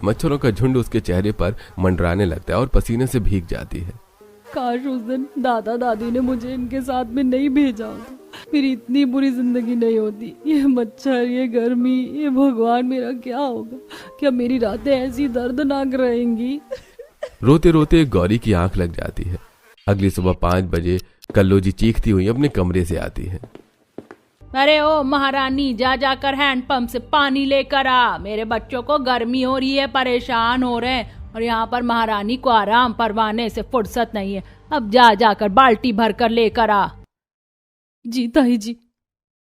मच्छरों का झुंड उसके चेहरे पर मंडराने लगता है और पसीने से भीग जाती है। काश उस दिन दादा दादी ने मुझे इनके साथ में नहीं भेजा होता, मेरी इतनी बुरी जिंदगी नहीं होती। ये मच्छर, ये गर्मी, ये भगवान मेरा क्या होगा? क्या मेरी रातें ऐसी दर्दनाक रहेंगी? रोते रोते गौरी की आंख लग जाती है। अगली सुबह 5 बजे कल्लो जी चीखती हुई अपने कमरे से आती है। अरे ओ महारानी, जा जाकर हैंडपंप से पानी लेकर आ, मेरे बच्चों को गर्मी हो रही है, परेशान हो रहे हैं, और यहाँ पर महारानी को आराम परवाने से फुर्सत नहीं है। अब जा जाकर बाल्टी भर कर लेकर आ। जी ताई जी।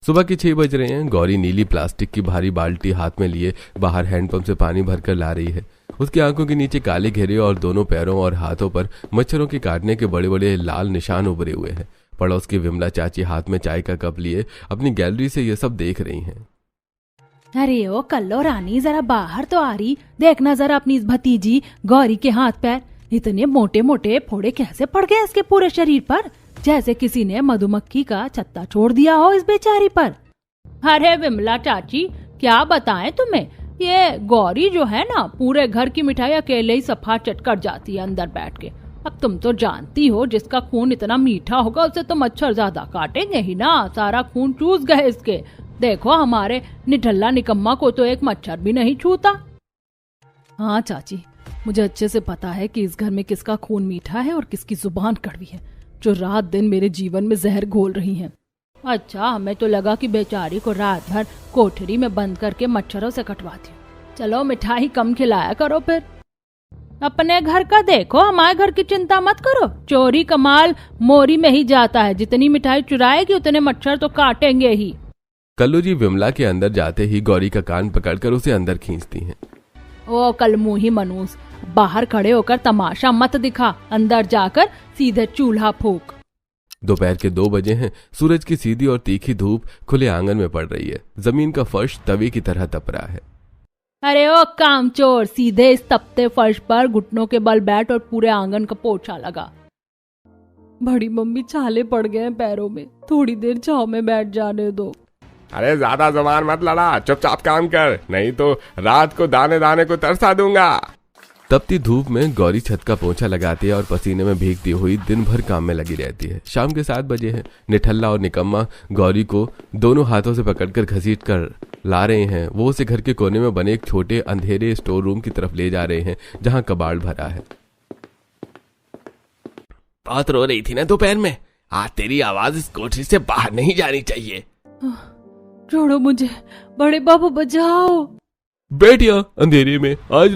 सुबह के 6 बज रहे हैं। गौरी नीली प्लास्टिक की भारी बाल्टी हाथ में लिए बाहर हैंडपंप से पानी भरकर ला रही है। उसकी आंखों के नीचे काले घेरे और दोनों पैरों और हाथों पर मच्छरों के काटने के बड़े बड़े लाल निशान उभरे हुए हैं। पड़ोस की विमला चाची हाथ में चाय का कप लिए अपनी गैलरी से ये सब देख रही हैं। अरे ओ कल्लो रानी, जरा बाहर तो आ रही, देखना जरा अपनी इस भतीजी गौरी के हाथ पैर, इतने मोटे मोटे फोड़े कैसे पड़ गए इसके पूरे शरीर पर, जैसे किसी ने मधुमक्खी का छत्ता छोड़ दिया हो इस बेचारी पर। अरे विमला चाची, क्या बताएं तुम्हें, ये गौरी जो है ना, पूरे घर की मिठाई अकेले ही सफा चट कर जाती है अंदर बैठ के। अब तुम तो जानती हो, जिसका खून इतना मीठा होगा उसे तो मच्छर ज्यादा काटेंगे ही ना, सारा खून चूस गए इसके। देखो हमारे निठल्ला निकम्मा को तो एक मच्छर भी नहीं छूता। हाँ चाची, मुझे अच्छे से पता है कि इस घर में किसका खून मीठा है और किसकी जुबान कड़वी है, जो रात दिन मेरे जीवन में जहर घोल रही हैं। अच्छा, हमें तो लगा कि बेचारी को रात भर कोठरी में बंद करके मच्छरों से कटवाती हूँ। चलो मिठाई कम खिलाया करो फिर। अपने घर का देखो, हमारे घर की चिंता मत करो। चोरी का माल मोरी में ही जाता है, जितनी मिठाई चुराएगी उतने मच्छर तो काटेंगे ही। कल्लू जी विमला के अंदर जाते ही गौरी का कान पकड़कर उसे अंदर खींचती हैं। ओ कलमुही मनूस, बाहर खड़े होकर तमाशा मत दिखा, अंदर जाकर सीधे चूल्हा फूक। दोपहर के 2 बजे हैं। सूरज की सीधी और तीखी धूप खुले आंगन में पड़ रही है। जमीन का फर्श तवे की तरह तप रहा है। अरे ओ कामचोर, सीधे इस तपते फर्श पर घुटनों के बल बैठ और पूरे आंगन का पोछा लगा। बड़ी मम्मी, छाले पड़ गए हैं पैरों में, थोड़ी देर छांव में बैठ जाने दो। अरे ज्यादा जबान मत लड़ा, चुपचाप काम कर, नहीं तो रात को दाने दाने को तरसा दूंगा। तपती धूप में गौरी छत का पोंछा लगाती है और पसीने में भीगती हुई दिन भर काम में लगी रहती है। शाम के 7 बजे हैं। निठल्ला और निकम्मा गौरी को दोनों हाथों से पकड़कर घसीट कर ला रहे हैं। वो उसे घर के कोने में बने एक छोटे अंधेरे स्टोर रूम की तरफ ले जा रहे हैं, जहां कबाड़ भरा है। बहुत रो रही थी ना दोपहर में, आज तेरी आवाज इस कोठरी से बाहर नहीं जानी चाहिए। छोड़ो मुझे, बड़े बाबू बचाओ। बेटिया, अंधेरे में आज रात